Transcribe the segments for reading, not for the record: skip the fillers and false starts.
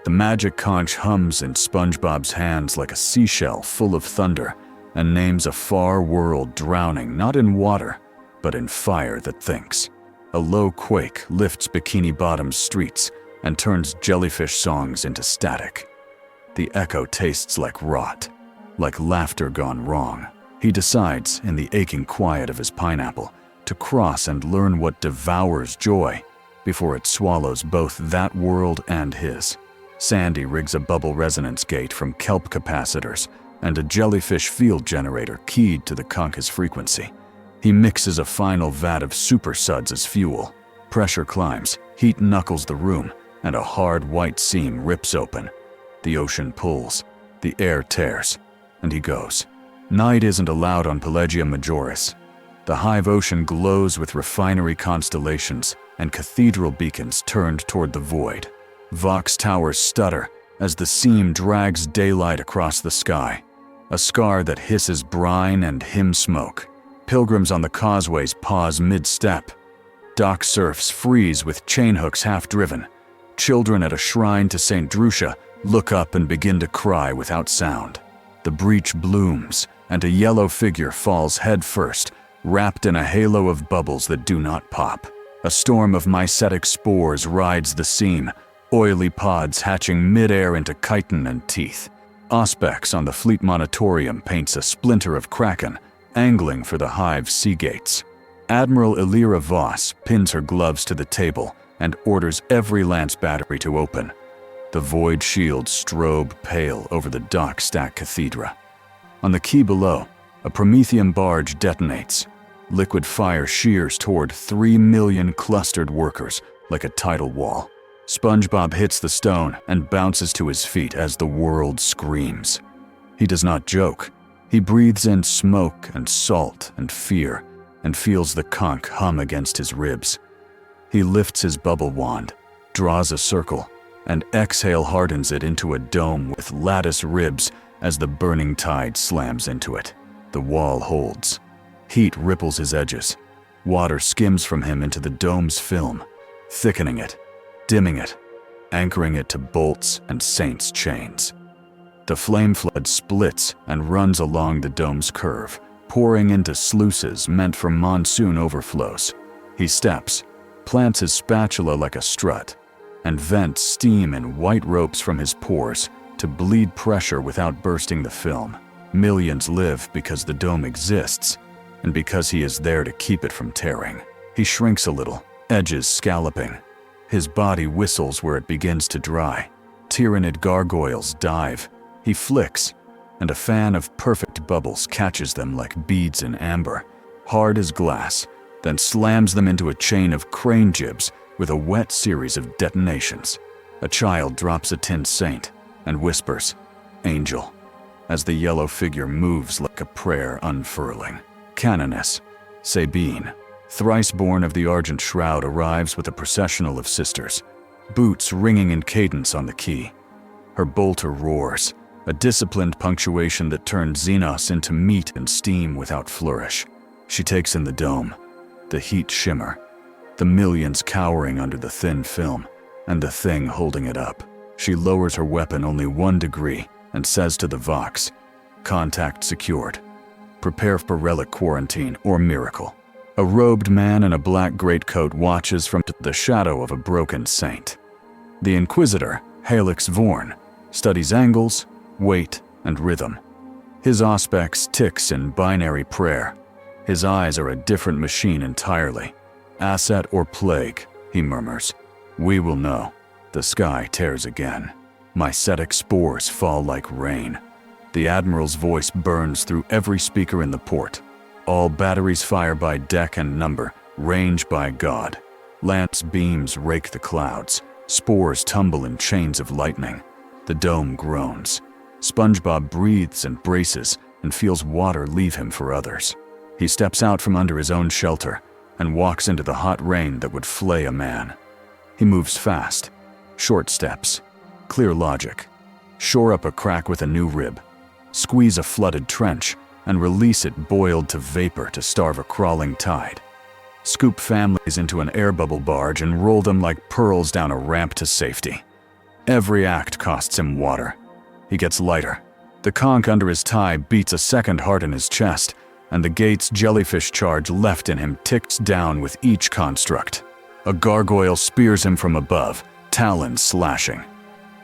The Magic Conch hums in SpongeBob's hands like a seashell full of thunder and names a far world drowning not in water, but in fire that thinks. A low quake lifts Bikini Bottom's streets and turns jellyfish songs into static. The echo tastes like rot, like laughter gone wrong. He decides, in the aching quiet of his pineapple, to cross and learn what devours joy before it swallows both that world and his. Sandy rigs a bubble resonance gate from kelp capacitors and a jellyfish field generator keyed to the conch's frequency. He mixes a final vat of super suds as fuel. Pressure climbs, heat knuckles the room, and a hard white seam rips open. The ocean pulls, the air tears, and he goes. Night isn't allowed on Pelagia Majoris. The hive ocean glows with refinery constellations and cathedral beacons turned toward the void. Vox towers stutter as the seam drags daylight across the sky, a scar that hisses brine and hymn smoke. Pilgrims on the causeways pause mid-step. Dock serfs freeze with chain hooks half-driven. Children at a shrine to St. Drusia look up and begin to cry without sound. The breach blooms, and a yellow figure falls headfirst, wrapped in a halo of bubbles that do not pop. A storm of mycetic spores rides the seam, oily pods hatching mid-air into chitin and teeth. Auspex on the Fleet Monitorium paints a splinter of kraken, angling for the hive's sea gates. Admiral Elira Voss pins her gloves to the table and orders every lance battery to open. The void shields strobe pale over the dock stack cathedra. On the quay below, a Promethean barge detonates. Liquid fire shears toward 3 million clustered workers like a tidal wall. SpongeBob hits the stone and bounces to his feet as the world screams. He does not joke. He breathes in smoke and salt and fear and feels the conch hum against his ribs. He lifts his bubble wand, draws a circle, and exhale hardens it into a dome with lattice ribs as the burning tide slams into it. The wall holds. Heat ripples his edges. Water skims from him into the dome's film, thickening it, dimming it, anchoring it to bolts and saints' chains. The flame flood splits and runs along the dome's curve, pouring into sluices meant for monsoon overflows. He steps, plants his spatula like a strut, and vents steam in white ropes from his pores to bleed pressure without bursting the film. Millions live because the dome exists, and because he is there to keep it from tearing. He shrinks a little, edges scalloping. His body whistles where it begins to dry. Tyrannid gargoyles dive. He flicks, and a fan of perfect bubbles catches them like beads in amber, hard as glass, then slams them into a chain of crane jibs with a wet series of detonations. A child drops a tin saint and whispers, "Angel," as the yellow figure moves like a prayer unfurling. Canoness, Sabine, thrice born of the Argent Shroud, arrives with a processional of sisters, boots ringing in cadence on the quay. Her bolter roars, a disciplined punctuation that turns Xenos into meat and steam without flourish. She takes in the dome, the heat shimmer, the millions cowering under the thin film, and the thing holding it up. She lowers her weapon only 1 degree and says to the Vox, "Contact secured. Prepare for relic quarantine or miracle." A robed man in a black greatcoat watches from the shadow of a broken saint. The Inquisitor, Helix Vorn, studies angles, weight, and rhythm. His auspex ticks in binary prayer. His eyes are a different machine entirely. "Asset or plague," he murmurs. "We will know." The sky tears again. Mycetic spores fall like rain. The Admiral's voice burns through every speaker in the port. All batteries fire by deck and number, range by God. Lance beams rake the clouds. Spores tumble in chains of lightning. The dome groans. SpongeBob breathes and braces and feels water leave him for others. He steps out from under his own shelter and walks into the hot rain that would flay a man. He moves fast, short steps, clear logic. Shore up a crack with a new rib, squeeze a flooded trench, and release it boiled to vapor to starve a crawling tide. Scoop families into an air bubble barge and roll them like pearls down a ramp to safety. Every act costs him water. He gets lighter. The conch under his tie beats a second heart in his chest, and the gate's jellyfish charge left in him ticks down with each construct. A gargoyle spears him from above, talons slashing.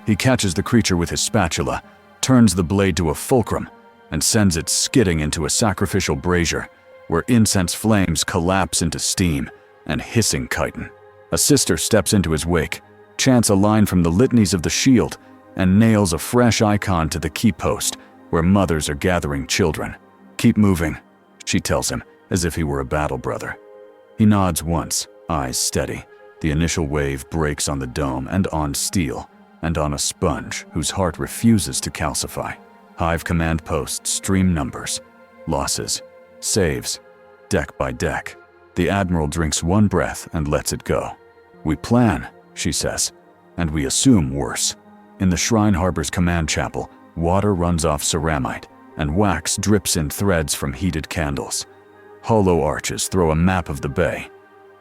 He catches the creature with his spatula, turns the blade to a fulcrum, and sends it skidding into a sacrificial brazier, where incense flames collapse into steam and hissing chitin. A sister steps into his wake, chants a line from the litanies of the shield, and nails a fresh icon to the key post, where mothers are gathering children. "Keep moving," she tells him, as if he were a battle brother. He nods once, eyes steady. The initial wave breaks on the dome and on steel, and on a sponge whose heart refuses to calcify. Hive command posts stream numbers, losses, saves, deck by deck. The Admiral drinks one breath and lets it go. "We plan," she says, "and we assume worse." In the Shrine Harbor's command chapel, water runs off ceramite, and wax drips in threads from heated candles. Hollow arches throw a map of the bay.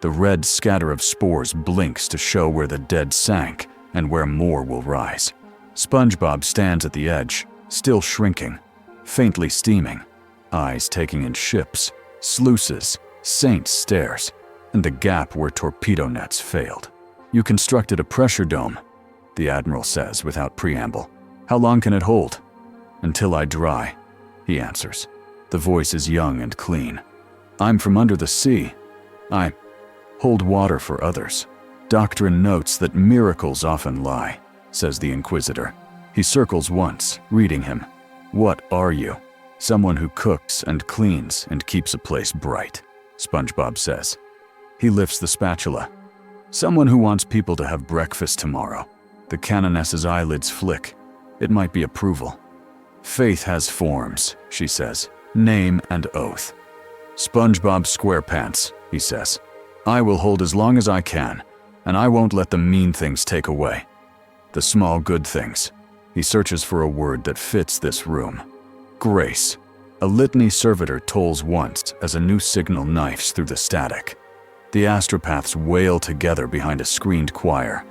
The red scatter of spores blinks to show where the dead sank and where more will rise. SpongeBob stands at the edge, still shrinking, faintly steaming, eyes taking in ships, sluices, saints' stairs, and the gap where torpedo nets failed. "You constructed a pressure dome," the Admiral says without preamble. "How long can it hold?" "Until I dry," he answers. The voice is young and clean. "I'm from under the sea. I hold water for others." "Doctrine notes that miracles often lie," says the Inquisitor. He circles once, reading him. "What are you?" "Someone who cooks and cleans and keeps a place bright," SpongeBob says. He lifts the spatula. "Someone who wants people to have breakfast tomorrow." The Canoness's eyelids flick. It might be approval. "Faith has forms," she says. "Name and oath." "SpongeBob SquarePants," he says. "I will hold as long as I can, and I won't let the mean things take away. The small good things." He searches for a word that fits this room. "Grace." A litany servitor tolls once as a new signal knifes through the static. The astropaths wail together behind a screened choir.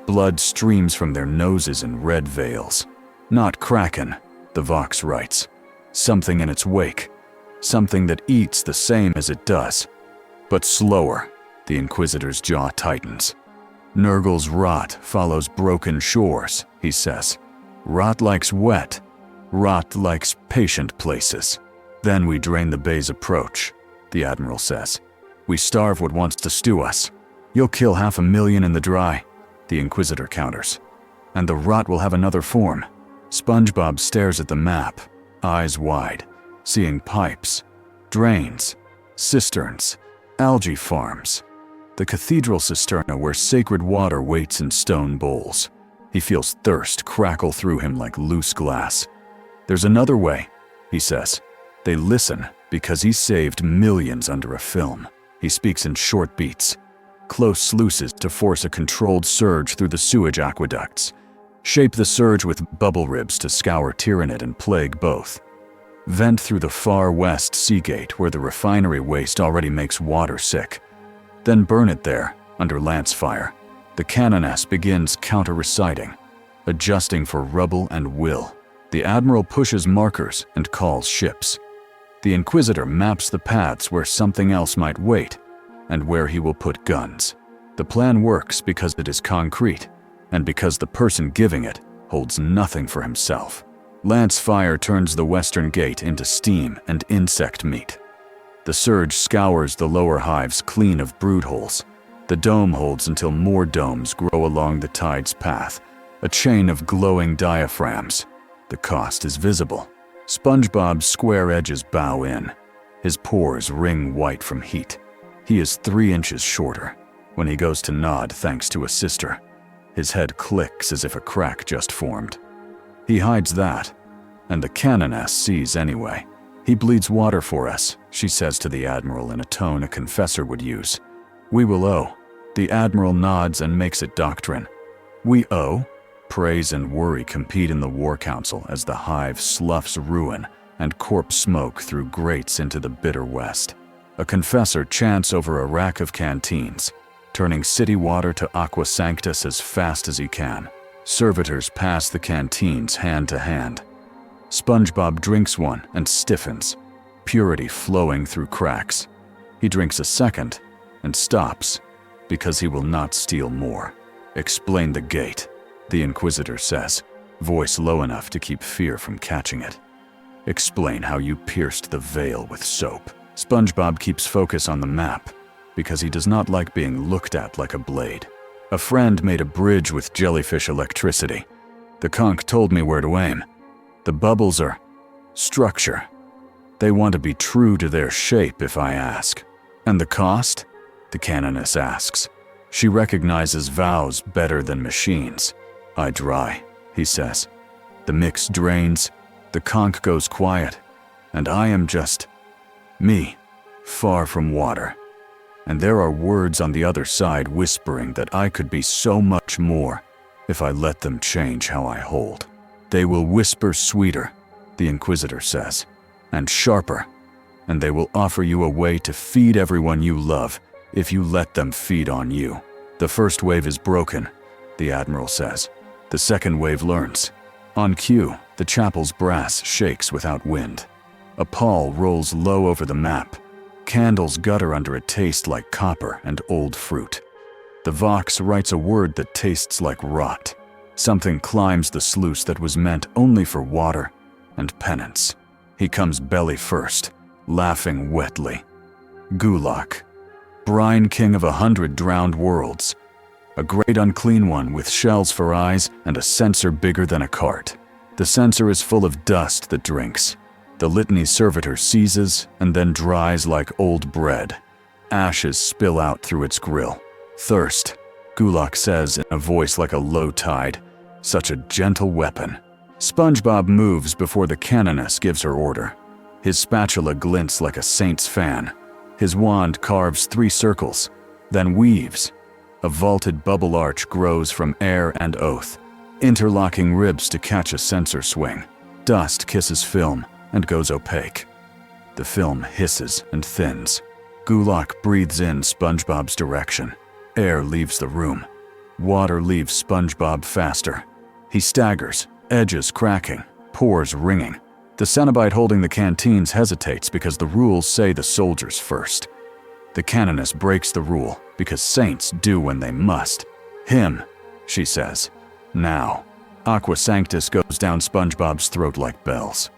Blood streams from their noses in red veils. "Not Kraken," the Vox writes. "Something in its wake. Something that eats the same as it does. But slower." The Inquisitor's jaw tightens. "Nurgle's rot follows broken shores," he says. "Rot likes wet. Rot likes patient places." "Then we drain the bay's approach," the Admiral says. "We starve what wants to stew us. You'll kill 500,000 in the dry," the Inquisitor counters. "And the rot will have another form." SpongeBob stares at the map, eyes wide, seeing pipes, drains, cisterns, algae farms. The cathedral cisterna where sacred water waits in stone bowls. He feels thirst crackle through him like loose glass. "There's another way," he says. They listen because he saved millions under a film. He speaks in short beats. Close sluices to force a controlled surge through the sewage aqueducts. Shape the surge with bubble ribs to scour Tyranid and plague both. Vent through the far west seagate where the refinery waste already makes water sick. Then burn it there, under lance fire. The Canoness begins counter-reciting, adjusting for rubble and will. The Admiral pushes markers and calls ships. The Inquisitor maps the paths where something else might wait, and where he will put guns. The plan works because it is concrete, and because the person giving it holds nothing for himself. Lance fire turns the western gate into steam and insect meat. The surge scours the lower hives clean of brood holes. The dome holds until more domes grow along the tide's path, a chain of glowing diaphragms. The cost is visible. SpongeBob's square edges bow in. His pores ring white from heat. He is 3 inches shorter. When he goes to nod thanks to a sister, his head clicks as if a crack just formed. He hides that, and the Canoness sees anyway. "He bleeds water for us," she says to the Admiral in a tone a confessor would use. "We will owe." The Admiral nods and makes it doctrine. "We owe?" Praise and worry compete in the War Council as the hive sloughs ruin and corpse smoke through grates into the bitter west. A confessor chants over a rack of canteens, turning city water to aqua sanctus as fast as he can. Servitors pass the canteens hand to hand. SpongeBob drinks one and stiffens, purity flowing through cracks. He drinks a second and stops, because he will not steal more. "Explain the gate," the Inquisitor says, voice low enough to keep fear from catching it. "Explain how you pierced the veil with soap." SpongeBob keeps focus on the map, because he does not like being looked at like a blade. "A friend made a bridge with jellyfish electricity. The conch told me where to aim. The bubbles are structure. They want to be true to their shape if I ask." "And the cost?" the canoness asks. She recognizes vows better than machines. "I dry," he says. "The mix drains, the conch goes quiet, and I am just me, far from water. And there are words on the other side whispering that I could be so much more if I let them change how I hold. They will whisper sweeter," the Inquisitor says, "and sharper, and they will offer you a way to feed everyone you love if you let them feed on you. The first wave is broken," the Admiral says. "The second wave learns." On cue, the chapel's brass shakes without wind. A pall rolls low over the map. Candles gutter under a taste like copper and old fruit. The Vox writes a word that tastes like rot. Something climbs the sluice that was meant only for water and penance. He comes belly first, laughing wetly. Guloch, Brine-King of 100 drowned worlds. A great unclean one with shells for eyes and a censer bigger than a cart. The censer is full of dust that drinks. The litany servitor seizes and then dries like old bread. Ashes spill out through its grill. "Thirst," Guloch says in a voice like a low tide. Such a gentle weapon. SpongeBob moves before the canoness gives her order. His spatula glints like a saint's fan. His wand carves 3 circles, then weaves. A vaulted bubble arch grows from air and oath, interlocking ribs to catch a censer swing. Dust kisses film and goes opaque. The film hisses and thins. Guloch breathes in SpongeBob's direction. Air leaves the room. Water leaves SpongeBob faster. He staggers, edges cracking, pores ringing. The Cenobite holding the canteens hesitates because the rules say the soldiers first. The canoness breaks the rule because saints do when they must. "Him," she says. "Now." Aqua Sanctus goes down SpongeBob's throat like bells.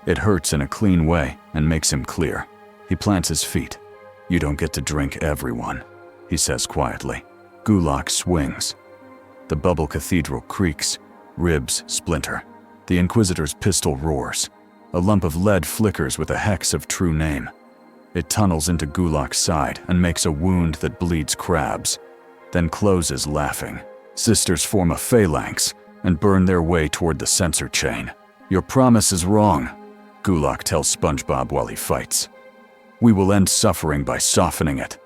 It hurts in a clean way and makes him clear. He plants his feet. "You don't get to drink everyone," he says quietly. Guloch swings. The bubble cathedral creaks. Ribs splinter. The Inquisitor's pistol roars. A lump of lead flickers with a hex of true name. It tunnels into Guloch's side and makes a wound that bleeds crabs, then closes laughing. Sisters form a phalanx and burn their way toward the censer chain. "Your promise is wrong," Guloch tells SpongeBob while he fights. "We will end suffering by softening it.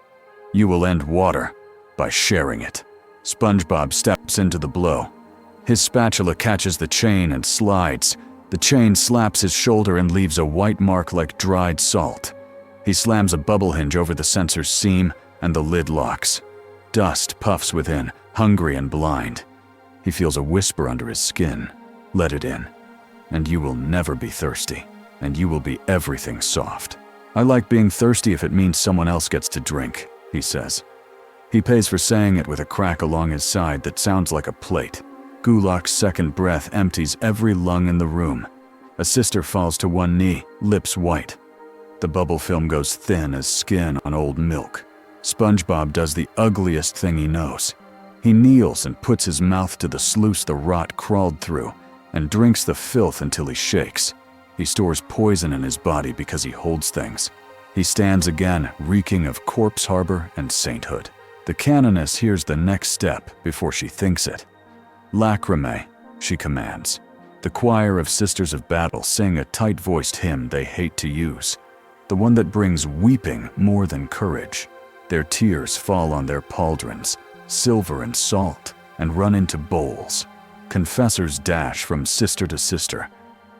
You will end water by sharing it." SpongeBob steps into the blow. His spatula catches the chain and slides. The chain slaps his shoulder and leaves a white mark like dried salt. He slams a bubble hinge over the censer's seam, and the lid locks. Dust puffs within, hungry and blind. He feels a whisper under his skin. "Let it in, and you will never be thirsty, and you will be everything soft." "I like being thirsty if it means someone else gets to drink," he says. He pays for saying it with a crack along his side that sounds like a plate. Guloch's second breath empties every lung in the room. A sister falls to one knee, lips white. The bubble film goes thin as skin on old milk. SpongeBob does the ugliest thing he knows. He kneels and puts his mouth to the sluice the rot crawled through and drinks the filth until he shakes. He stores poison in his body because he holds things. He stands again, reeking of corpse harbor and sainthood. The canoness hears the next step before she thinks it. "Lacrimae," she commands. The choir of Sisters of Battle sing a tight-voiced hymn they hate to use, the one that brings weeping more than courage. Their tears fall on their pauldrons, silver and salt, and run into bowls. Confessors dash from sister to sister,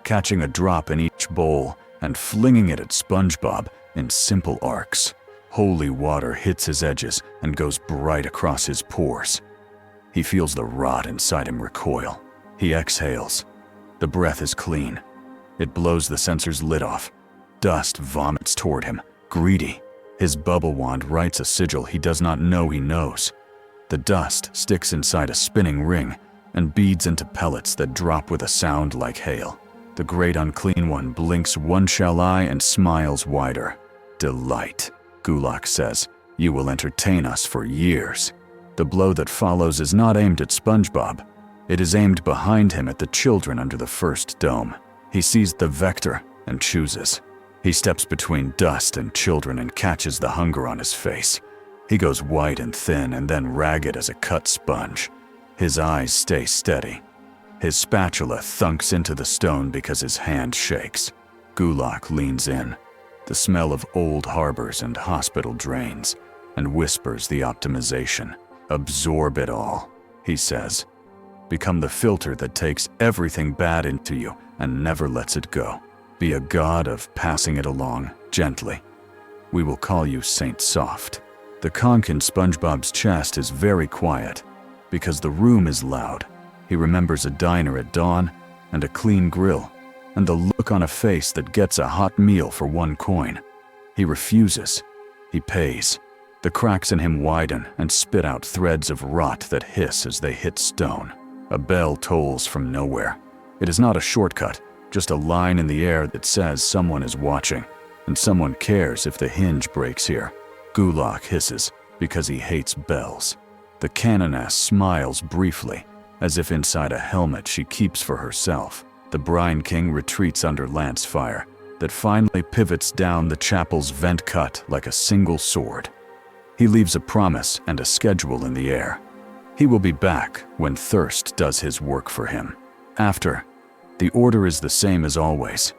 catching a drop in each bowl and flinging it at SpongeBob in simple arcs. Holy water hits his edges and goes bright across his pores. He feels the rot inside him recoil. He exhales. The breath is clean. It blows the sensor's lid off. Dust vomits toward him, greedy. His bubble wand writes a sigil he does not know he knows. The dust sticks inside a spinning ring and beads into pellets that drop with a sound like hail. The great Unclean One blinks one shell eye and smiles wider. Delight, Guloch says. You will entertain us for years. The blow that follows is not aimed at SpongeBob. It is aimed behind him at the children under the first dome. He sees the vector and chooses. He steps between dust and children and catches the hunger on his face. He goes white and thin and then ragged as a cut sponge. His eyes stay steady. His spatula thunks into the stone because his hand shakes. Guloch leans in. The smell of old harbors and hospital drains, and whispers the optimization. Absorb it all, he says. Become the filter that takes everything bad into you and never lets it go. Be a god of passing it along gently. We will call you Saint Soft. The conch in SpongeBob's chest is very quiet because the room is loud. He remembers a diner at dawn and a clean grill and the look on a face that gets a hot meal for 1 coin. He refuses. He pays. The cracks in him widen and spit out threads of rot that hiss as they hit stone. A bell tolls from nowhere. It is not a shortcut, just a line in the air that says someone is watching, and someone cares if the hinge breaks here. Guloch hisses because he hates bells. The canoness smiles briefly, as if inside a helmet she keeps for herself. The Brine-King retreats under lance fire that finally pivots down the chapel's vent cut like a single sword. He leaves a promise and a schedule in the air. He will be back when thirst does his work for him. After, the order is the same as always.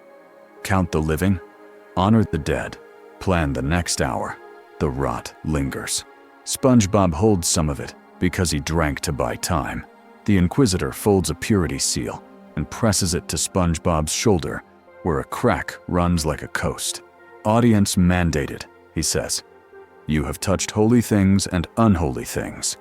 Count the living, honor the dead, plan the next hour. The rot lingers. SpongeBob holds some of it because he drank to buy time. The Inquisitor folds a purity seal and presses it to SpongeBob's shoulder, where a crack runs like a coast. Audience mandated, he says. You have touched holy things and unholy things.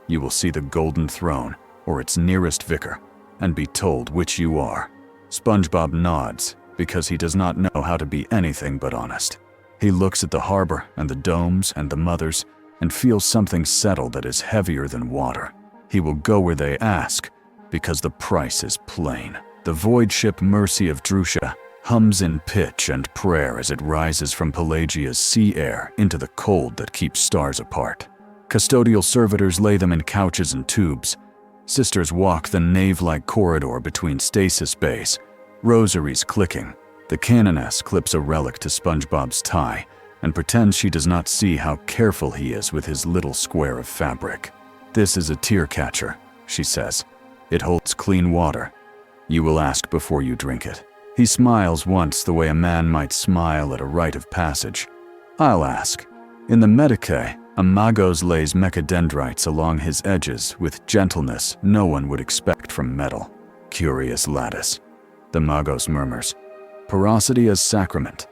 You will see the golden throne, or its nearest vicar, and be told which you are. SpongeBob nods, because he does not know how to be anything but honest. He looks at the harbor and the domes and the mothers, and feels something settle that is heavier than water. He will go where they ask, because the price is plain. The void ship Mercy of Drusia hums in pitch and prayer as it rises from Pelagia's sea air into the cold that keeps stars apart. Custodial servitors lay them in couches and tubes. Sisters walk the nave-like corridor between stasis bays, rosaries clicking. The canoness clips a relic to SpongeBob's tie and pretends she does not see how careful he is with his little square of fabric. This is a tear catcher, she says. It holds clean water. You will ask before you drink it. He smiles once the way a man might smile at a rite of passage. I'll ask. In the Medicae, a magos lays mechadendrites along his edges with gentleness no one would expect from metal. Curious lattice. The magos murmurs. Porosity as sacrament.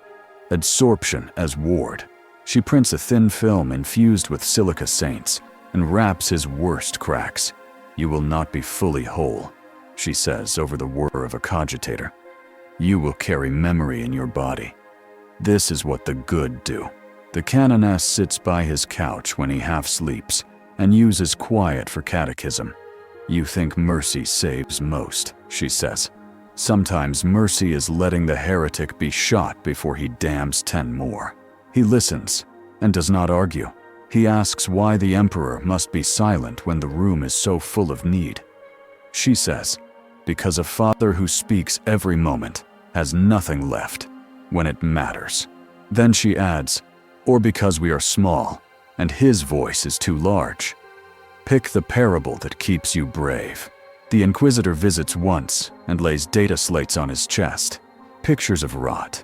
Adsorption as ward. She prints a thin film infused with silica saints and wraps his worst cracks. You will not be fully whole, she says over the whir of a cogitator. You will carry memory in your body. This is what the good do. The canoness sits by his couch when he half sleeps and uses quiet for catechism. You think mercy saves most, she says. Sometimes mercy is letting the heretic be shot before he damns 10 more. He listens and does not argue. He asks why the emperor must be silent when the room is so full of need. She says, because a father who speaks every moment has nothing left when it matters. Then she adds, or because we are small and his voice is too large. Pick the parable that keeps you brave. The Inquisitor visits once and lays data slates on his chest. Pictures of rot,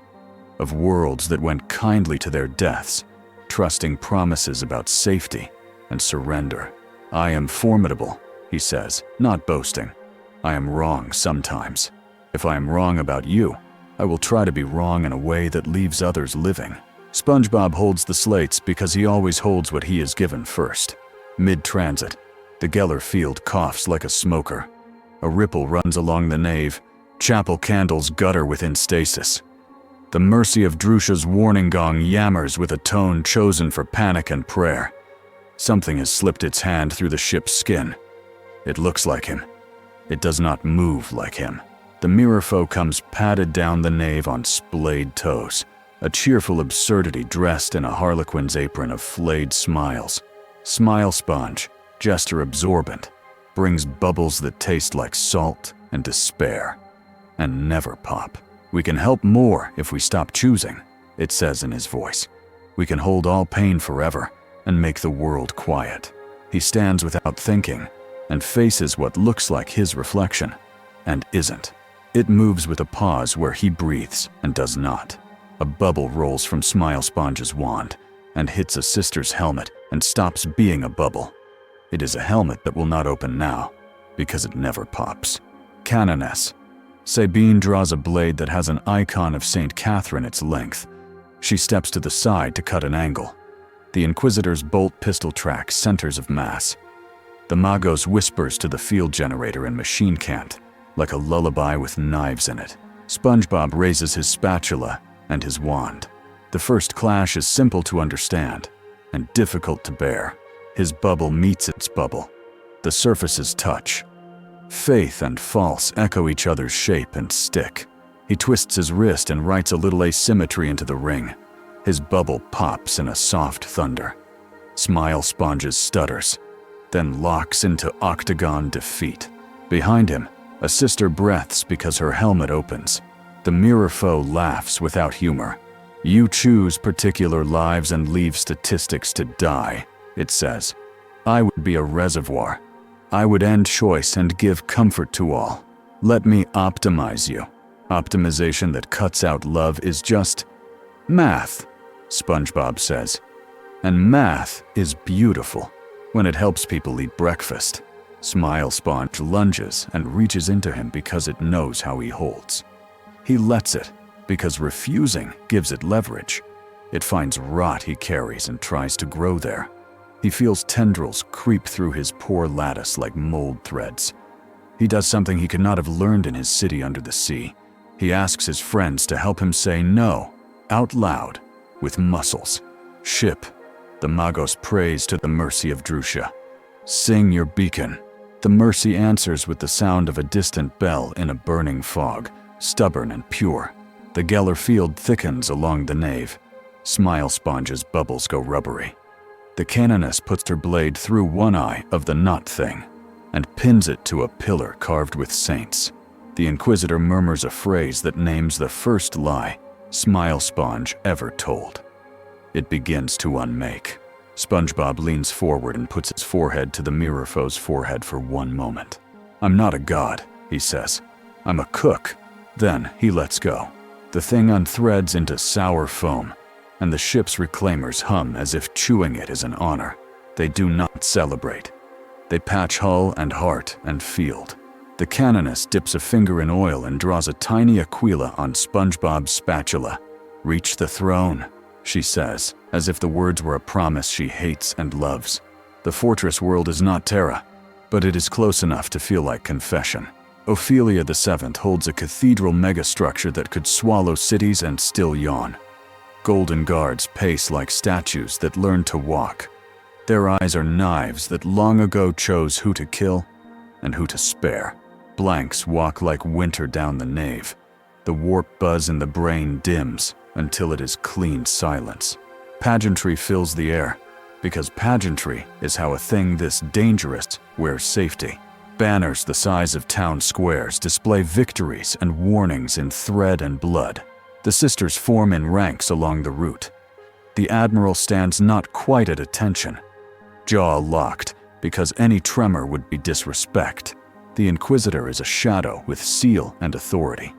of worlds that went kindly to their deaths, trusting promises about safety and surrender. I am formidable, he says, not boasting. I am wrong sometimes. If I am wrong about you, I will try to be wrong in a way that leaves others living. SpongeBob holds the slates because he always holds what he is given first. Mid-transit, The Geller field coughs like a smoker. A ripple runs along the nave. Chapel candles gutter within stasis. The Mercy of Drusia's warning gong yammers with a tone chosen for panic and prayer. Something has slipped its hand through the ship's skin. It looks like him. It does not move like him. The mirror foe comes padded down the nave on splayed toes, a cheerful absurdity dressed in a harlequin's apron of flayed smiles. Smile sponge, gesture absorbent, brings bubbles that taste like salt and despair, and never pop. We can help more if we stop choosing, it says in his voice. We can hold all pain forever and make the world quiet. He stands without thinking and faces what looks like his reflection, and isn't. It moves with a pause where he breathes and does not. A bubble rolls from Smile Sponge's wand and hits a sister's helmet and stops being a bubble. It is a helmet that will not open now, because it never pops. Canoness. Sabine draws a blade that has an icon of St. Catherine its length. She steps to the side to cut an angle. The Inquisitor's bolt pistol track centers of mass. The Magos whispers to the field generator in machine cant, like a lullaby with knives in it. SpongeBob raises his spatula and his wand. The first clash is simple to understand and difficult to bear. His bubble meets its bubble. The surfaces touch. Faith and false echo each other's shape and stick. He twists his wrist and writes a little asymmetry into the ring. His bubble pops in a soft thunder. Smile Sponges stutters, then locks into octagon defeat. Behind him, a sister breaths because her helmet opens. The mirror foe laughs without humor. You choose particular lives and leave statistics to die, it says. I would be a reservoir. I would end choice and give comfort to all. Let me optimize you. Optimization that cuts out love is just math, SpongeBob says. And math is beautiful when it helps people eat breakfast. Smile Sponge lunges and reaches into him because it knows how he holds. He lets it because refusing gives it leverage. It finds rot he carries and tries to grow there. He feels tendrils creep through his poor lattice like mold threads. He does something he could not have learned in his city under the sea. He asks his friends to help him say no, out loud, with muscles. Ship. The Magos prays to the Mercy of Drusia. Sing your beacon. The Mercy answers with the sound of a distant bell in a burning fog, stubborn and pure. The Geller field thickens along the nave. Smile Sponge's bubbles go rubbery. The Canoness puts her blade through one eye of the knot thing and pins it to a pillar carved with saints. The Inquisitor murmurs a phrase that names the first lie Smile Sponge ever told. It begins to unmake. SpongeBob leans forward and puts his forehead to the mirror foe's forehead for one moment. I'm not a god, he says. I'm a cook. Then he lets go. The thing unthreads into sour foam, and the ship's reclaimers hum as if chewing it is an honor. They do not celebrate. They patch hull and heart and field. The Canoness dips a finger in oil and draws a tiny aquila on SpongeBob's spatula. Reach the throne, she says, as if the words were a promise she hates and loves. The fortress world is not Terra, but it is close enough to feel like confession. Ophelia VII holds a cathedral megastructure that could swallow cities and still yawn. Golden guards pace like statues that learn to walk. Their eyes are knives that long ago chose who to kill and who to spare. Blanks walk like winter down the nave. The warp buzz in the brain dims until it is clean silence. Pageantry fills the air, because pageantry is how a thing this dangerous wears safety. Banners the size of town squares display victories and warnings in thread and blood. The sisters form in ranks along the route. The admiral stands not quite at attention, jaw locked, because any tremor would be disrespect. The Inquisitor is a shadow with seal and authority.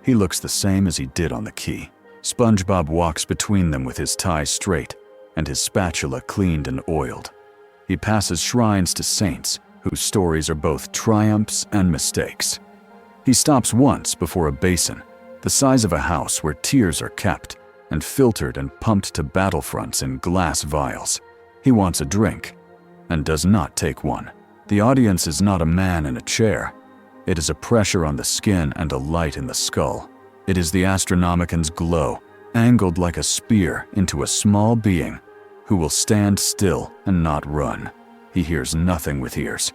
He looks the same as he did on the quay. SpongeBob walks between them with his tie straight and his spatula cleaned and oiled. He passes shrines to saints whose stories are both triumphs and mistakes. He stops once before a basin, the size of a house where tears are kept and filtered and pumped to battlefronts in glass vials. He wants a drink and does not take one. The audience is not a man in a chair. It is a pressure on the skin and a light in the skull. It is the Astronomican's glow, angled like a spear into a small being who will stand still and not run. He hears nothing with ears.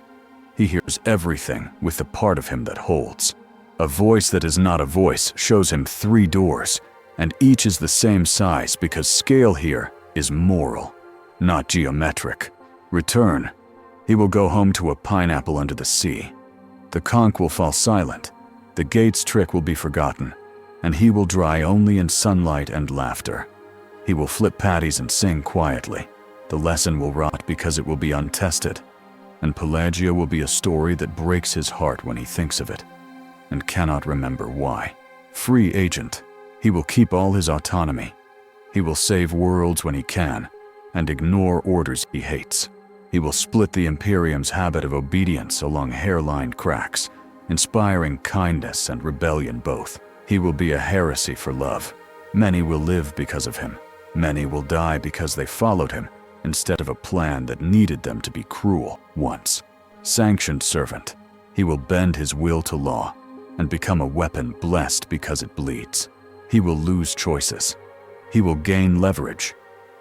He hears everything with the part of him that holds. A voice that is not a voice shows him 3 doors, and each is the same size because scale here is moral, not geometric. Return. He will go home to a pineapple under the sea. The conch will fall silent. The gate's trick will be forgotten, and he will dry only in sunlight and laughter. He will flip patties and sing quietly. The lesson will rot because it will be untested, and Pelagia will be a story that breaks his heart when he thinks of it, and cannot remember why. Free agent. He will keep all his autonomy. He will save worlds when he can, and ignore orders he hates. He will split the Imperium's habit of obedience along hairline cracks, inspiring kindness and rebellion both. He will be a heresy for love. Many will live because of him. Many will die because they followed him, instead of a plan that needed them to be cruel once. Sanctioned servant. He will bend his will to law, and become a weapon blessed because it bleeds. He will lose choices. He will gain leverage.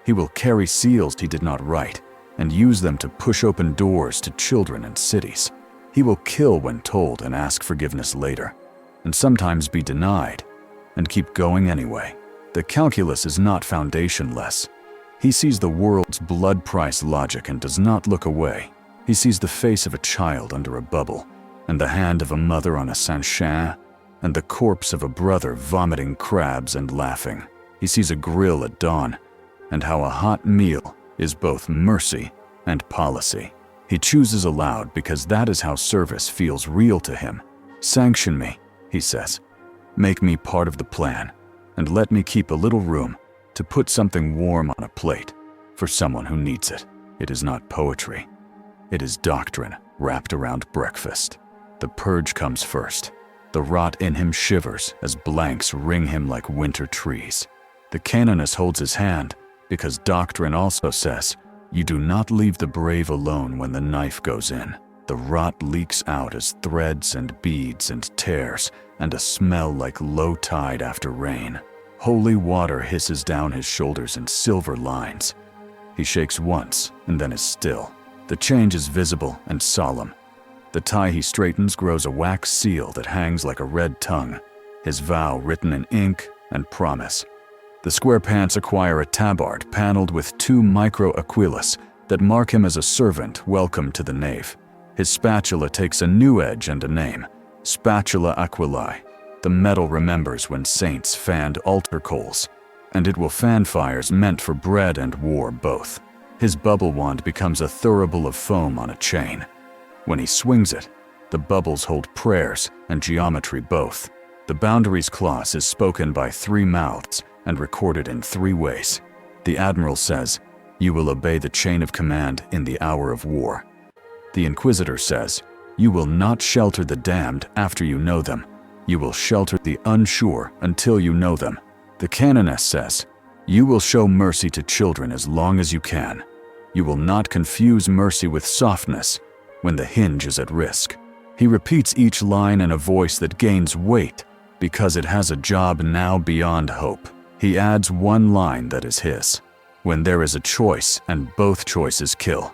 He will carry seals he did not write, and use them to push open doors to children and cities. He will kill when told and ask forgiveness later, and sometimes be denied, and keep going anyway. The calculus is not foundationless. He sees the world's blood price logic and does not look away. He sees the face of a child under a bubble, and the hand of a mother on a Saint-Chan, and the corpse of a brother vomiting crabs and laughing. He sees a grill at dawn, and how a hot meal is both mercy and policy. He chooses aloud because that is how service feels real to him. Sanction me, he says. Make me part of the plan, and let me keep a little room to put something warm on a plate for someone who needs it. It is not poetry. It is doctrine wrapped around breakfast. The purge comes first. The rot in him shivers as blanks ring him like winter trees. The canonist holds his hand because doctrine also says, you do not leave the brave alone when the knife goes in. The rot leaks out as threads and beads and tears, and a smell like low tide after rain. Holy water hisses down his shoulders in silver lines. He shakes once and then is still. The change is visible and solemn. The tie he straightens grows a wax seal that hangs like a red tongue, his vow written in ink and promise. The SquarePants acquire a tabard paneled with 2 micro-aquilus that mark him as a servant welcome to the nave. His spatula takes a new edge and a name, Spatula Aquilae. The metal remembers when saints fanned altar coals, and it will fan fires meant for bread and war both. His bubble wand becomes a thurible of foam on a chain. When he swings it, the bubbles hold prayers and geometry both. The boundaries clause is spoken by 3 mouths and recorded in 3 ways. The admiral says, you will obey the chain of command in the hour of war. The inquisitor says, you will not shelter the damned after you know them. You will shelter the unsure until you know them. The canoness says, you will show mercy to children as long as you can. You will not confuse mercy with softness when the hinge is at risk. He repeats each line in a voice that gains weight because it has a job now beyond hope. He adds 1 line that is his. When there is a choice and both choices kill,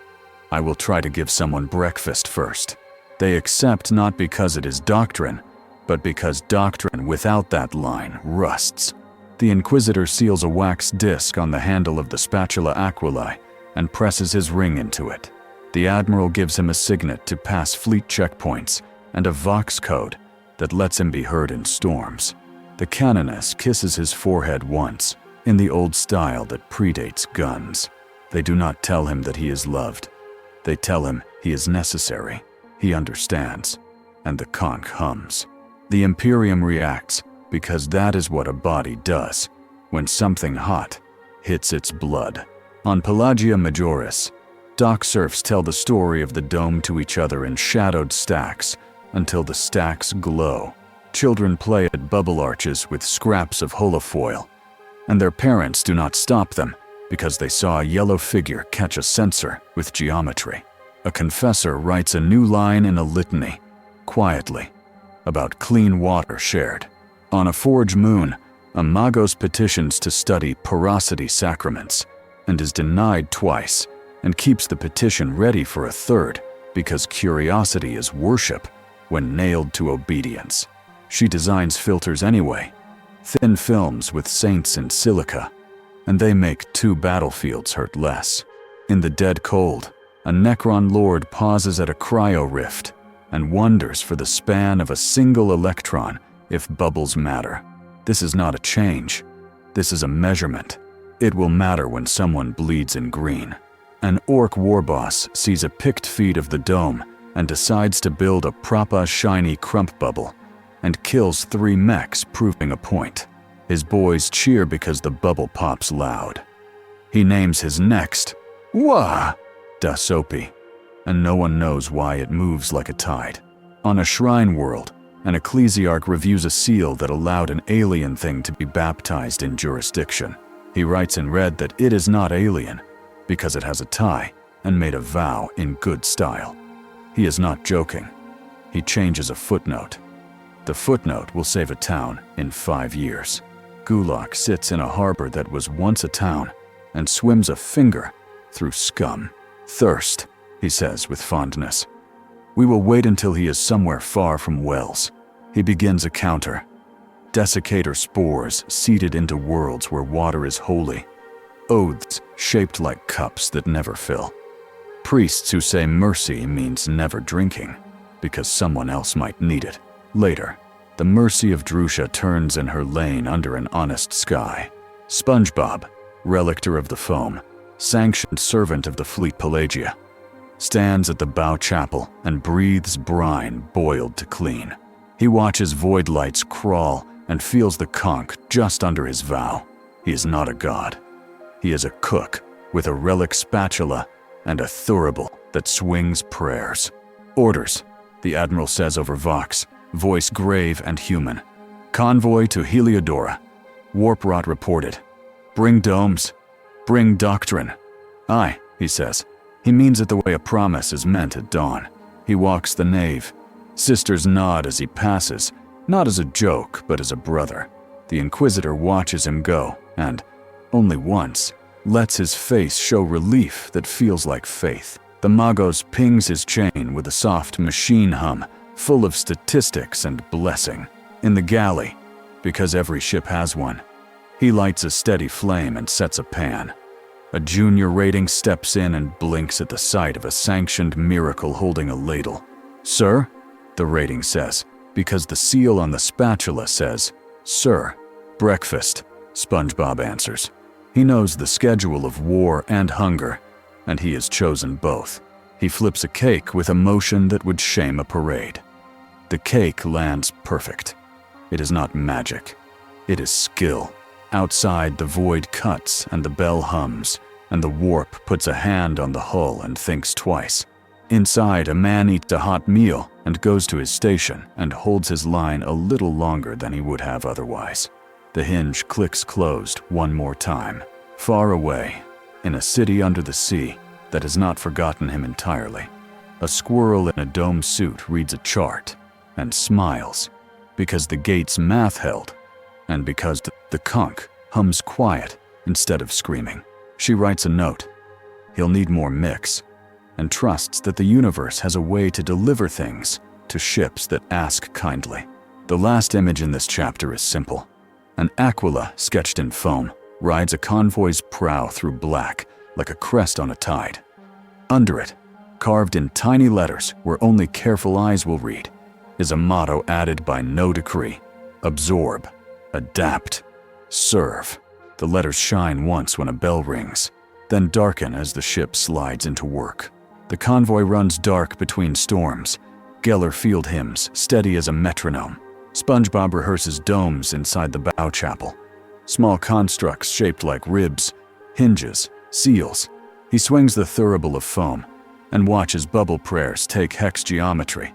I will try to give someone breakfast first. They accept not because it is doctrine, but because doctrine without that line rusts. The inquisitor seals a wax disc on the handle of the Spatula Aquilae and presses his ring into it. The admiral gives him a signet to pass fleet checkpoints and a vox code that lets him be heard in storms. The canoness kisses his forehead once, in the old style that predates guns. They do not tell him that he is loved. They tell him he is necessary. He understands, and the conch hums. The Imperium reacts because that is what a body does when something hot hits its blood. On Pelagia Majoris, dock serfs tell the story of the dome to each other in shadowed stacks until the stacks glow. Children play at bubble arches with scraps of holofoil, and their parents do not stop them because they saw a yellow figure catch a censer with geometry. A confessor writes a new line in a litany, quietly, about clean water shared. On a forge moon, a magos petitions to study porosity sacraments and is denied twice, and keeps the petition ready for a third because curiosity is worship when nailed to obedience. She designs filters anyway, thin films with saints in silica, and they make 2 battlefields hurt less. In the dead cold, a Necron lord pauses at a cryo rift and wonders for the span of a single electron if bubbles matter. This is not a change. This is a measurement. It will matter when someone bleeds in green. An orc warboss sees a picked feed of the dome and decides to build a proper shiny crump bubble and kills 3 mechs, proving a point. His boys cheer because the bubble pops loud. He names his next Wah da Soapy, and no one knows why it moves like a tide. On a shrine world, an ecclesiarch reviews a seal that allowed an alien thing to be baptized in jurisdiction. He writes in red that it is not alien because it has a tie and made a vow in good style. He is not joking. He changes a footnote. The footnote will save a town in 5 years. Guloch sits in a harbor that was once a town and swims a finger through scum. Thirst, he says with fondness. We will wait until he is somewhere far from wells. He begins a counter. Desiccator spores seeded into worlds where water is holy. Oaths shaped like cups that never fill. Priests who say mercy means never drinking, because someone else might need it. Later, the Mercy of Drusia turns in her lane under an honest sky. SpongeBob, relictor of the foam, sanctioned servant of the fleet Pelagia, stands at the bow chapel and breathes brine boiled to clean. He watches void lights crawl and feels the conch just under his vow. He is not a god. He is a cook with a relic spatula and a thurible that swings prayers. Orders, the admiral says over Vox, voice grave and human. Convoy to Heliodora. Warp rot reported. Bring domes. Bring doctrine. Aye, he says. He means it the way a promise is meant at dawn. He walks the nave. Sisters nod as he passes, not as a joke, but as a brother. The Inquisitor watches him go, and, only once, lets his face show relief that feels like faith. The Magos pings his chain with a soft machine hum, full of statistics and blessing. In the galley, because every ship has one, he lights a steady flame and sets a pan. A junior rating steps in and blinks at the sight of a sanctioned miracle holding a ladle. Sir, the rating says, because the seal on the spatula says, Sir. Breakfast, SpongeBob answers. He knows the schedule of war and hunger, and he has chosen both. He flips a cake with a motion that would shame a parade. The cake lands perfect. It is not magic. It is skill. Outside, the void cuts and the bell hums, and the warp puts a hand on the hull and thinks twice. Inside, a man eats a hot meal and goes to his station and holds his line a little longer than he would have otherwise. The hinge clicks closed one more time. Far away, in a city under the sea that has not forgotten him entirely, a squirrel in a dome suit reads a chart and smiles because the gate's math held and because the conch hums quiet instead of screaming. She writes a note. He'll need more mix, and trusts that the universe has a way to deliver things to ships that ask kindly. The last image in this chapter is simple. An aquila sketched in foam rides a convoy's prow through black like a crest on a tide. Under it, carved in tiny letters where only careful eyes will read, is a motto added by no decree: absorb, adapt, serve. The letters shine once when a bell rings, then darken as the ship slides into work. The convoy runs dark between storms, Geller field hymns steady as a metronome. SpongeBob rehearses domes inside the bow chapel, small constructs shaped like ribs, hinges, seals. He swings the thurible of foam and watches bubble prayers take hex geometry,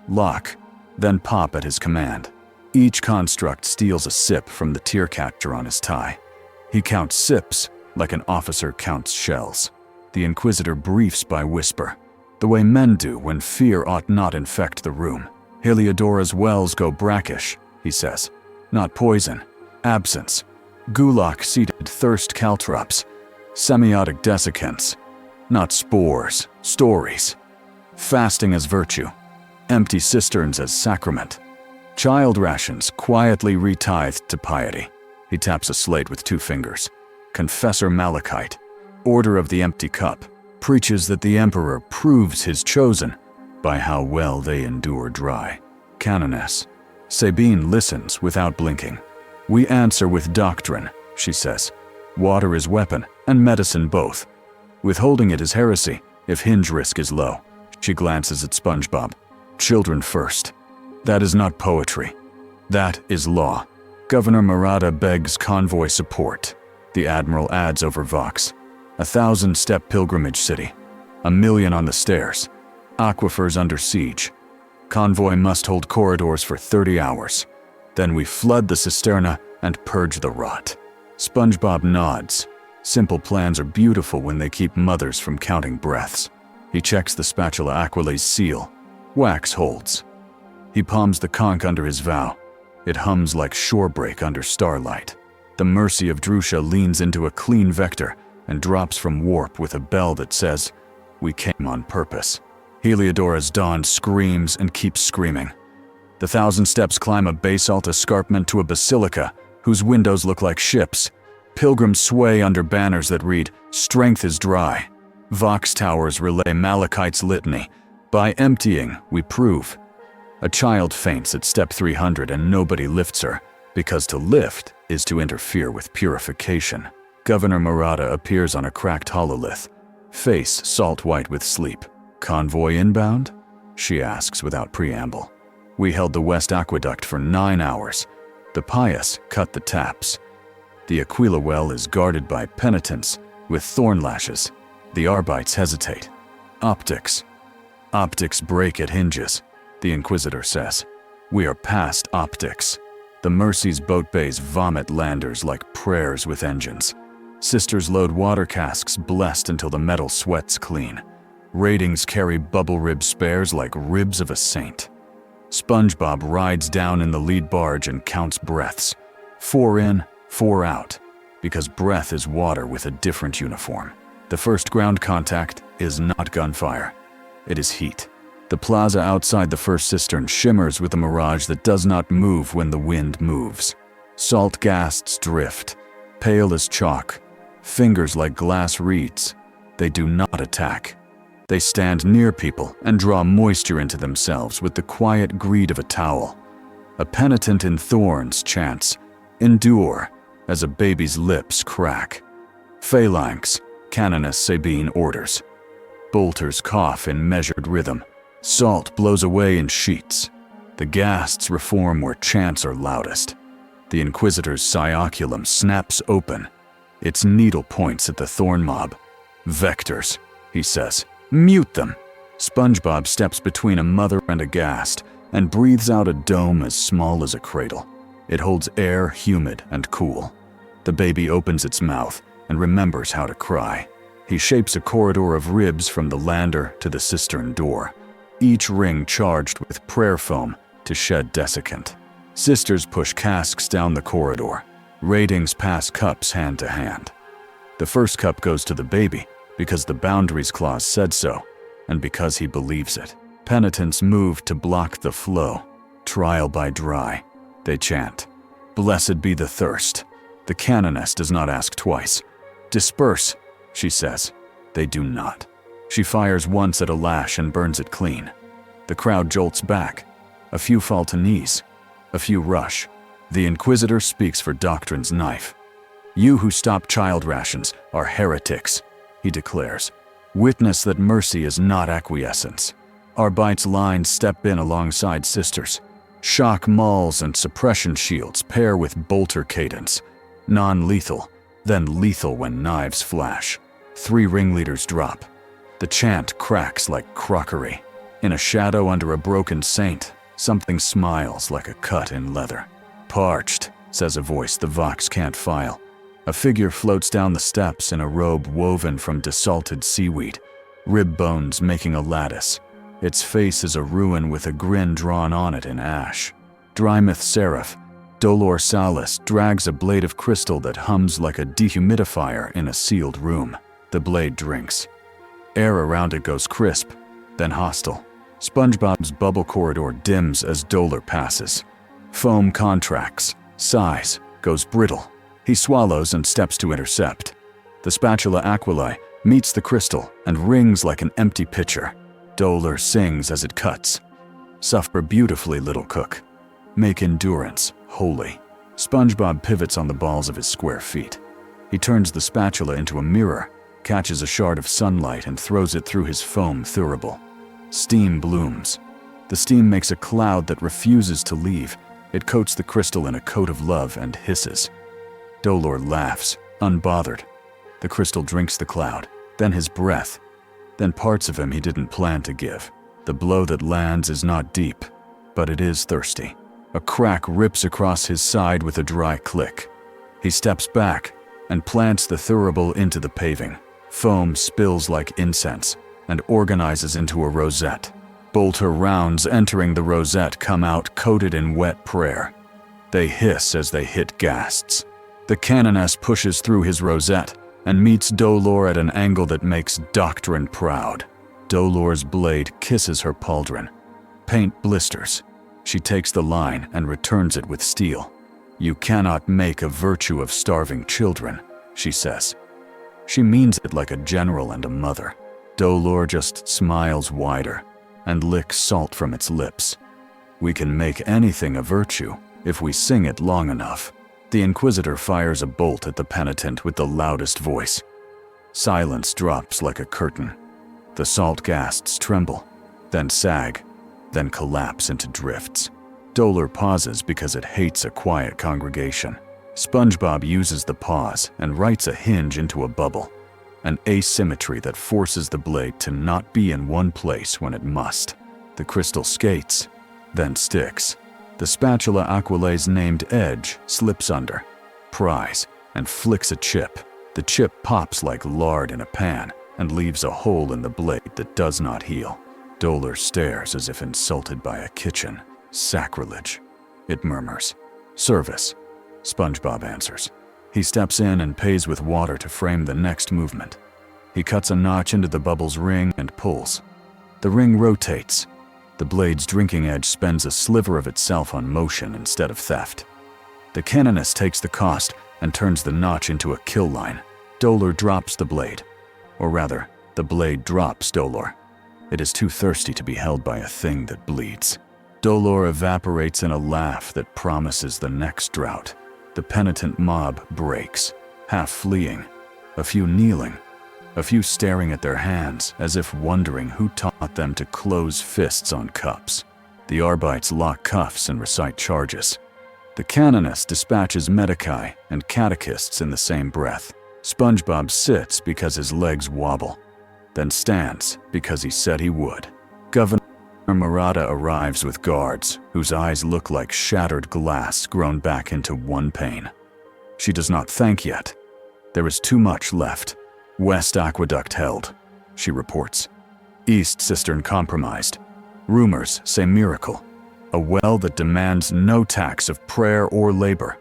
lock, then pop at his command. Each construct steals a sip from the tear catcher on his tie. He counts sips like an officer counts shells. The Inquisitor briefs by whisper. the way men do when fear ought not infect the room. Heliodora's wells go brackish, he says. Not poison, absence. Guloch-seated thirst caltrops, semiotic desiccants. Not spores, stories. Fasting as virtue, empty cisterns as sacrament. Child rations quietly retithed to piety. He taps a slate with 2 fingers. Confessor Malachite, Order of the Empty Cup, preaches that the emperor proves his chosen by how well they endure dry. Canoness. Sabine listens without blinking. We answer with doctrine, she says. Water is weapon, and medicine both. Withholding it is heresy, if hinge risk is low. She glances at SpongeBob. Children first. That is not poetry. That is law. Governor Murata begs convoy support. The Admiral adds over Vox. 1,000-step pilgrimage city. 1 million on the stairs. Aquifers under siege. Convoy must hold corridors for 30 hours. Then we flood the cisterna and purge the rot. SpongeBob nods. Simple plans are beautiful when they keep mothers from counting breaths. He checks the spatula Aquila's seal. Wax holds. He palms the conch under his vow. It hums like shorebreak under starlight. The Mercy of Drusia leans into a clean vector and drops from warp with a bell that says, "We came on purpose." Heliodora's dawn screams and keeps screaming. The 1,000 steps climb a basalt escarpment to a basilica whose windows look like ships. Pilgrims sway under banners that read, "Strength is dry." Vox towers relay Malachite's litany. By emptying, we prove. A child faints at step 300 and nobody lifts her, because to lift is to interfere with purification. Governor Murata appears on a cracked hololith, face salt white with sleep. Convoy inbound? She asks without preamble. We held the West Aqueduct for 9 hours. The pious cut the taps. The Aquila well is guarded by penitents with thorn lashes. The Arbites hesitate. Optics. Optics break at hinges, the Inquisitor says. We are past optics. The Mercy's boat bays vomit landers like prayers with engines. Sisters load water casks blessed until the metal sweats clean. Ratings carry bubble rib spares like ribs of a saint. SpongeBob rides down in the lead barge and counts breaths. 4 in, 4 out, because breath is water with a different uniform. The first ground contact is not gunfire. It is heat. The plaza outside the first cistern shimmers with a mirage that does not move when the wind moves. Salt ghasts drift, pale as chalk, fingers like glass reeds. They do not attack. They stand near people and draw moisture into themselves with the quiet greed of a towel. A penitent in thorns chants, "Endure," as a baby's lips crack. Phalanx, Canoness Sabine orders. Bolters cough in measured rhythm. Salt blows away in sheets. The ghasts reform where chants are loudest. The Inquisitor's cioculum snaps open. Its needle points at the thorn mob. "Vectors," he says. "Mute them." SpongeBob steps between a mother and a ghast and breathes out a dome as small as a cradle. It holds air humid and cool. The baby opens its mouth and remembers how to cry. He shapes a corridor of ribs from the lander to the cistern door, each ring charged with prayer foam to shed desiccant. Sisters push casks down the corridor. Ratings pass cups hand to hand. The first cup goes to the baby because the Boundaries Clause said so, and because he believes it. Penitents move to block the flow. Trial by dry, they chant. "Blessed be the thirst." The Canoness does not ask twice. "Disperse," she says. They do not. She fires once at a lash and burns it clean. The crowd jolts back. A few fall to knees. A few rush. The Inquisitor speaks for doctrine's knife. "You who stop child rations are heretics," he declares. "Witness that mercy is not acquiescence." Arbites lines step in alongside sisters. Shock mauls and suppression shields pair with bolter cadence. Non-lethal, then lethal when knives flash. 3 ringleaders drop. The chant cracks like crockery. In a shadow under a broken saint, something smiles like a cut in leather. "Parched," says a voice the Vox can't file. A figure floats down the steps in a robe woven from desalted seaweed. rib bones making a lattice. Its face is a ruin with a grin drawn on it in ash. Drymouth Seraph, Dolor Salis, drags a blade of crystal that hums like a dehumidifier in a sealed room. The blade drinks. Air around it goes crisp, then hostile. SpongeBob's bubble corridor dims as Dolor passes. Foam contracts, sighs, goes brittle. He swallows and steps to intercept. The spatula aquila meets the crystal and rings like an empty pitcher. Dolor sings as it cuts. Suffer beautifully, little cook. Make endurance holy. SpongeBob pivots on the balls of his square feet. He turns the spatula into a mirror, catches a shard of sunlight and throws it through his foam thurible. Steam blooms. The steam makes a cloud that refuses to leave. It coats the crystal in a coat of love and hisses. Dolor laughs, unbothered. The crystal drinks the cloud, then his breath, then parts of him he didn't plan to give. The blow that lands is not deep, but it is thirsty. A crack rips across his side with a dry click. He steps back and plants the thurible into the paving. Foam spills like incense and organizes into a rosette. Bolter rounds entering the rosette come out coated in wet prayer. They hiss as they hit ghasts. The canoness pushes through his rosette and meets Dolor at an angle that makes doctrine proud. Dolor's blade kisses her pauldron. Paint blisters. She takes the line and returns it with steel. "You cannot make a virtue of starving children," she says. She means it like a general and a mother. Dolor just smiles wider and licks salt from its lips. "We can make anything a virtue if we sing it long enough." The Inquisitor fires a bolt at the penitent with the loudest voice. Silence drops like a curtain. The salt ghasts tremble, then sag, then collapse into drifts. Dolor pauses because it hates a quiet congregation. SpongeBob uses the pause and writes a hinge into a bubble, an asymmetry that forces the blade to not be in one place when it must. The crystal skates, then sticks. The spatula aquila's named edge slips under, pries, and flicks a chip. The chip pops like lard in a pan and leaves a hole in the blade that does not heal. Dolor stares as if insulted by a kitchen. "Sacrilege," it murmurs. "Service," SpongeBob answers. He steps in and pays with water to frame the next movement. He cuts a notch into the bubble's ring and pulls. The ring rotates. The blade's drinking edge spends a sliver of itself on motion instead of theft. The canoness takes the cost and turns the notch into a kill line. Dolor drops the blade. Or rather, the blade drops Dolor. It is too thirsty to be held by a thing that bleeds. Dolor evaporates in a laugh that promises the next drought. The penitent mob breaks, half fleeing, a few kneeling, a few staring at their hands as if wondering who taught them to close fists on cups. The Arbites lock cuffs and recite charges. The canoness dispatches medici and catechists in the same breath. SpongeBob sits because his legs wobble, then stands because he said he would. Governor Murata arrives with guards whose eyes look like shattered glass grown back into one pane. She does not thank yet. There is too much left. West Aqueduct held, she reports. East Cistern compromised. Rumors say miracle. A well that demands no tax of prayer or labor.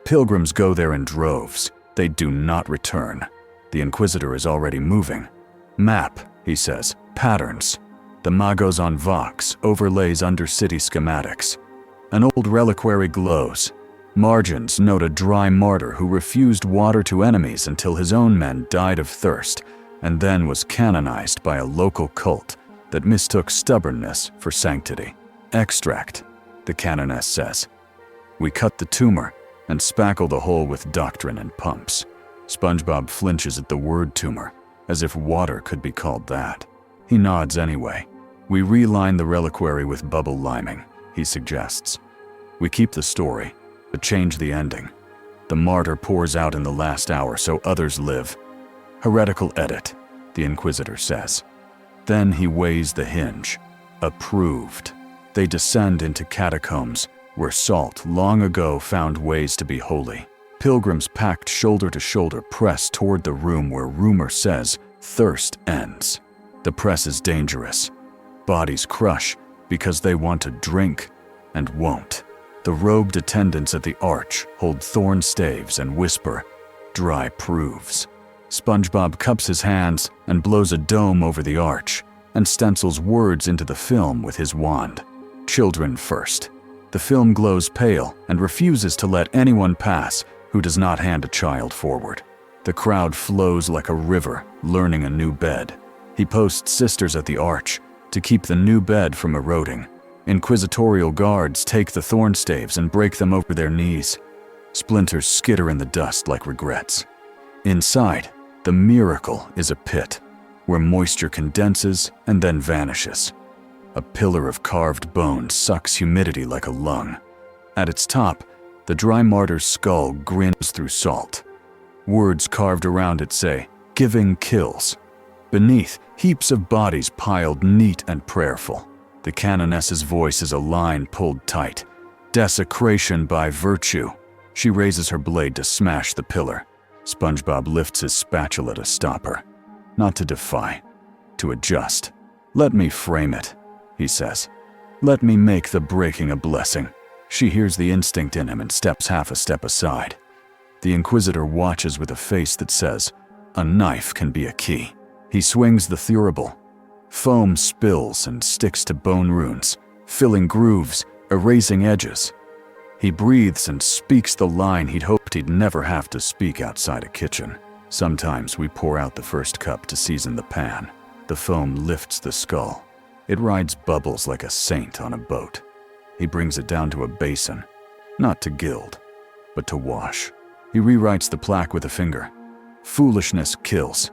Pilgrims go there in droves. They do not return. The Inquisitor is already moving. Map, he says, patterns. The Magos on Vox overlays under-city schematics. An old reliquary glows. Margins note a dry martyr who refused water to enemies until his own men died of thirst, and then was canonized by a local cult that mistook stubbornness for sanctity. Extract, the canoness says. We cut the tumor and spackle the hole with doctrine and pumps. SpongeBob flinches at the word tumor, as if water could be called that. He nods anyway. We reline the reliquary with bubble liming, he suggests. We keep the story, but change the ending. The martyr pours out in the last hour so others live. Heretical edit, the Inquisitor says. Then he weighs the hinge. Approved. They descend into catacombs, where salt long ago found ways to be holy. Pilgrims packed shoulder to shoulder press toward the room where rumor says thirst ends. The press is dangerous. Bodies crush because they want to drink and won't. The robed attendants at the arch hold thorn staves and whisper, "Dry proofs." SpongeBob cups his hands and blows a dome over the arch and stencils words into the film with his wand. Children first. The film glows pale and refuses to let anyone pass who does not hand a child forward. The crowd flows like a river, learning a new bed. He posts sisters at the arch to keep the new bed from eroding. Inquisitorial guards take the thorn staves and break them over their knees. Splinters skitter in the dust like regrets. Inside, the miracle is a pit, where moisture condenses and then vanishes. A pillar of carved bone sucks humidity like a lung. At its top, the dry martyr's skull grins through salt. Words carved around it say, "Giving kills." Beneath, heaps of bodies piled neat and prayerful. The canoness's voice is a line pulled tight. Desecration by virtue. She raises her blade to smash the pillar. SpongeBob lifts his spatula to stop her. Not to defy, to adjust. "Let me frame it," he says. "Let me make the breaking a blessing." She hears the instinct in him and steps half a step aside. The Inquisitor watches with a face that says, "A knife can be a key." He swings the thurible. Foam spills and sticks to bone runes, filling grooves, erasing edges. He breathes and speaks the line he'd hoped he'd never have to speak outside a kitchen. Sometimes we pour out the first cup to season the pan. The foam lifts the skull. It rides bubbles like a saint on a boat. He brings it down to a basin, not to gild, but to wash. He rewrites the plaque with a finger. Foolishness kills.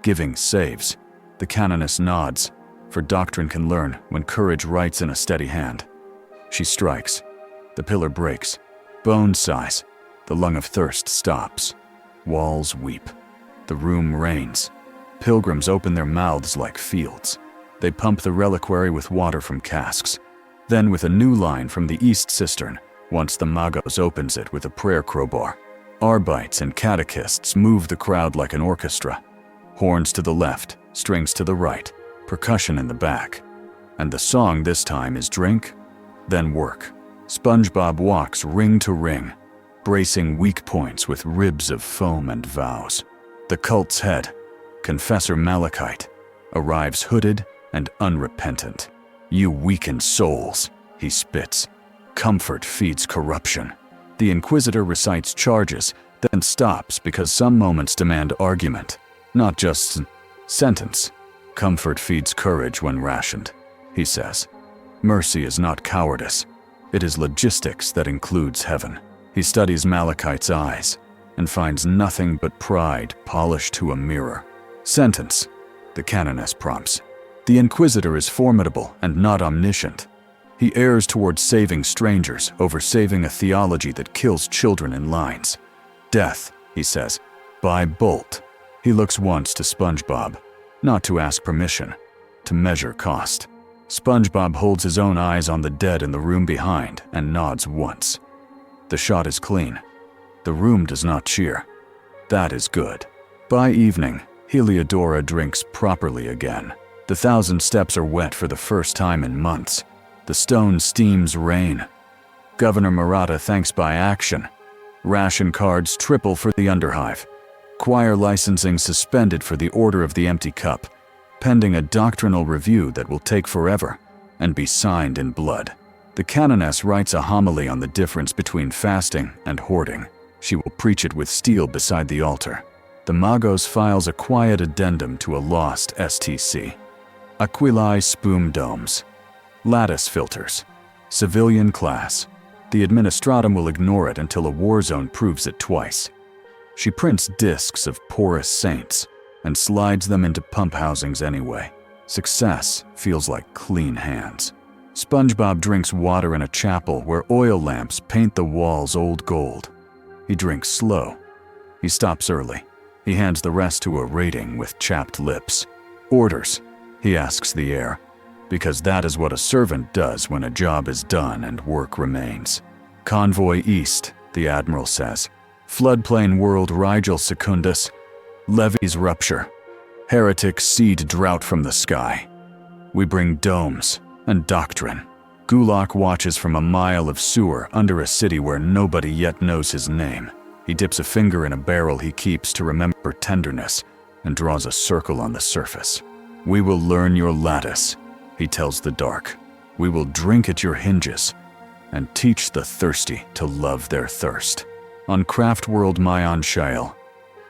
Giving saves. The canoness nods, for doctrine can learn when courage writes in a steady hand. She strikes. The pillar breaks. Bone sighs. The lung of thirst stops. Walls weep. The room rains. Pilgrims open their mouths like fields. They pump the reliquary with water from casks. Then with a new line from the east cistern, once the Magos opens it with a prayer crowbar. Arbites and catechists move the crowd like an orchestra. Horns to the left, strings to the right, percussion in the back. And the song this time is drink, then work. SpongeBob walks ring to ring, bracing weak points with ribs of foam and vows. The cult's head, Confessor Malachite, arrives hooded and unrepentant. "You weakened souls," he spits. "Comfort feeds corruption." The Inquisitor recites charges, then stops because some moments demand argument, not just sentence. "Comfort feeds courage when rationed," he says. "Mercy is not cowardice. It is logistics that includes heaven." He studies Malachite's eyes and finds nothing but pride polished to a mirror. "Sentence," the canoness prompts. The Inquisitor is formidable and not omniscient. He errs towards saving strangers over saving a theology that kills children in lines. "Death," he says, "by bolt." He looks once to SpongeBob, not to ask permission, to measure cost. SpongeBob holds his own eyes on the dead in the room behind and nods once. The shot is clean. The room does not cheer. That is good. By evening, Heliodora drinks properly again. The 1,000 steps are wet for the first time in months. The stone steams rain. Governor Murata thanks by action. Ration cards triple for the Underhive. Choir licensing suspended for the Order of the Empty Cup, pending a doctrinal review that will take forever and be signed in blood. The canoness writes a homily on the difference between fasting and hoarding. She will preach it with steel beside the altar. The Magos files a quiet addendum to a lost STC. Aquilae spume domes. Lattice filters. Civilian class. The administratum will ignore it until a war zone proves it twice. She prints discs of porous saints and slides them into pump housings anyway. Success feels like clean hands. SpongeBob drinks water in a chapel where oil lamps paint the walls old gold. He drinks slow. He stops early. He hands the rest to a rating with chapped lips. "Orders," he asks the air, because that is what a servant does when a job is done and work remains. "Convoy east," the Admiral says. "Floodplain world Rigel Secundus. Levees rupture." Heretics seed drought from the sky. We bring domes and doctrine. Guloch watches from a mile of sewer under a city where nobody yet knows his name. He dips a finger in a barrel he keeps to remember tenderness and draws a circle on the surface. We will learn your lattice, he tells the dark. We will drink at your hinges and teach the thirsty to love their thirst. On Craft World Mayan Shael,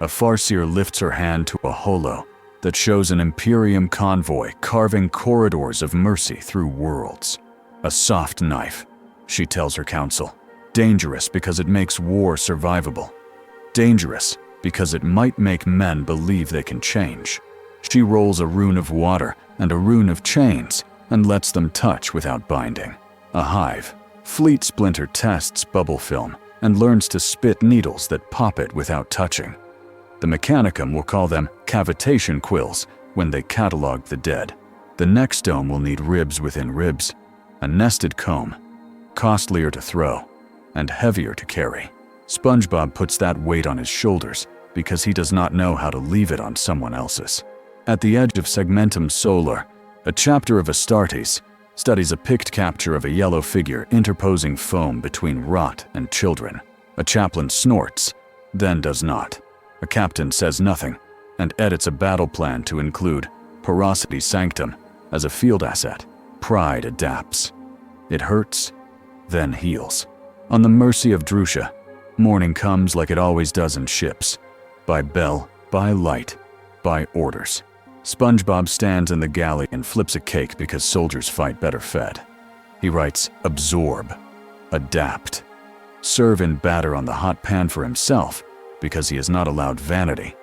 a Farseer lifts her hand to a holo that shows an Imperium convoy carving corridors of mercy through worlds. A soft knife, she tells her council. Dangerous because it makes war survivable. Dangerous because it might make men believe they can change. She rolls a rune of water and a rune of chains and lets them touch without binding. A hive, Fleet Splinter tests bubble film and learns to spit needles that pop it without touching. The Mechanicum will call them cavitation quills when they catalog the dead. The next dome will need ribs within ribs, a nested comb, costlier to throw and heavier to carry. SpongeBob puts that weight on his shoulders because he does not know how to leave it on someone else's. At the edge of Segmentum Solar, a chapter of Astartes studies a picked capture of a yellow figure interposing foam between rot and children. A chaplain snorts, then does not. A captain says nothing and edits a battle plan to include Porosity Sanctum as a field asset. Pride adapts. It hurts, then heals. On the Mercy of Drusia, morning comes like it always does in ships. By bell, by light, by orders. SpongeBob stands in the galley and flips a cake because soldiers fight better fed. He writes, absorb, adapt, serve in batter on the hot pan for himself because he is not allowed vanity,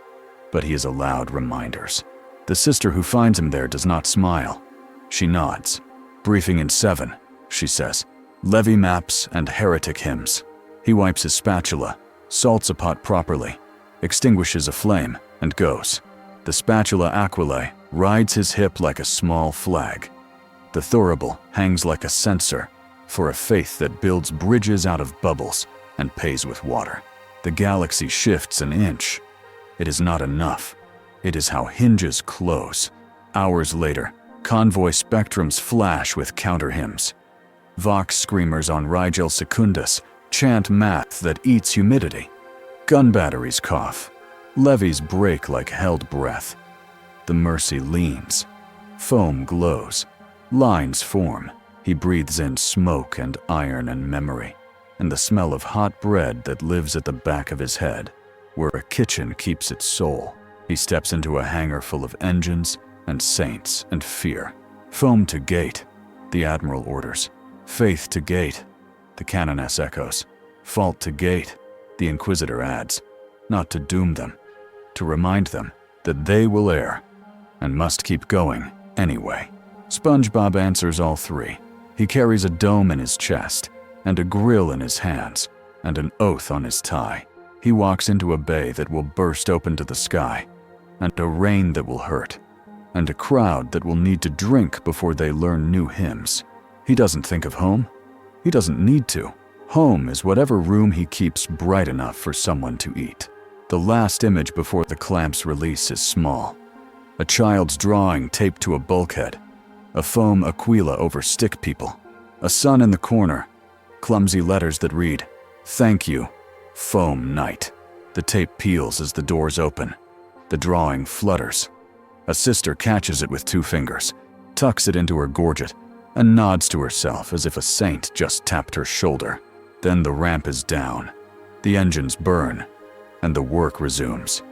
but he is allowed reminders. The sister who finds him there does not smile. She nods. Briefing in 7, she says. Levy maps and heretic hymns. He wipes his spatula, salts a pot properly, extinguishes a flame, and goes. The spatula aquilae rides his hip like a small flag. The thurible hangs like a censer for a faith that builds bridges out of bubbles and pays with water. The galaxy shifts an inch. It is not enough. It is how hinges close. Hours later, convoy spectrums flash with counter hymns. Vox screamers on Rigel Secundus chant math that eats humidity. Gun batteries cough. Levies break like held breath. The Mercy leans. Foam glows. Lines form. He breathes in smoke and iron and memory, and the smell of hot bread that lives at the back of his head, where a kitchen keeps its soul. He steps into a hangar full of engines and saints and fear. Foam to gate, the Admiral orders. Faith to gate, the Canoness echoes. Fault to gate, the Inquisitor adds. Not to doom them, to remind them that they will err and must keep going anyway. SpongeBob answers all three. He carries a dome in his chest and a grill in his hands and an oath on his tie. He walks into a bay that will burst open to the sky, and a rain that will hurt, and a crowd that will need to drink before they learn new hymns. He doesn't think of home. He doesn't need to. Home is whatever room he keeps bright enough for someone to eat. The last image before the clamps release is small. A child's drawing taped to a bulkhead. A foam aquila over stick people. A sun in the corner. Clumsy letters that read, "Thank you, Foam Knight." The tape peels as the doors open. The drawing flutters. A sister catches it with 2 fingers, tucks it into her gorget, and nods to herself as if a saint just tapped her shoulder. Then the ramp is down. The engines burn, and the work resumes.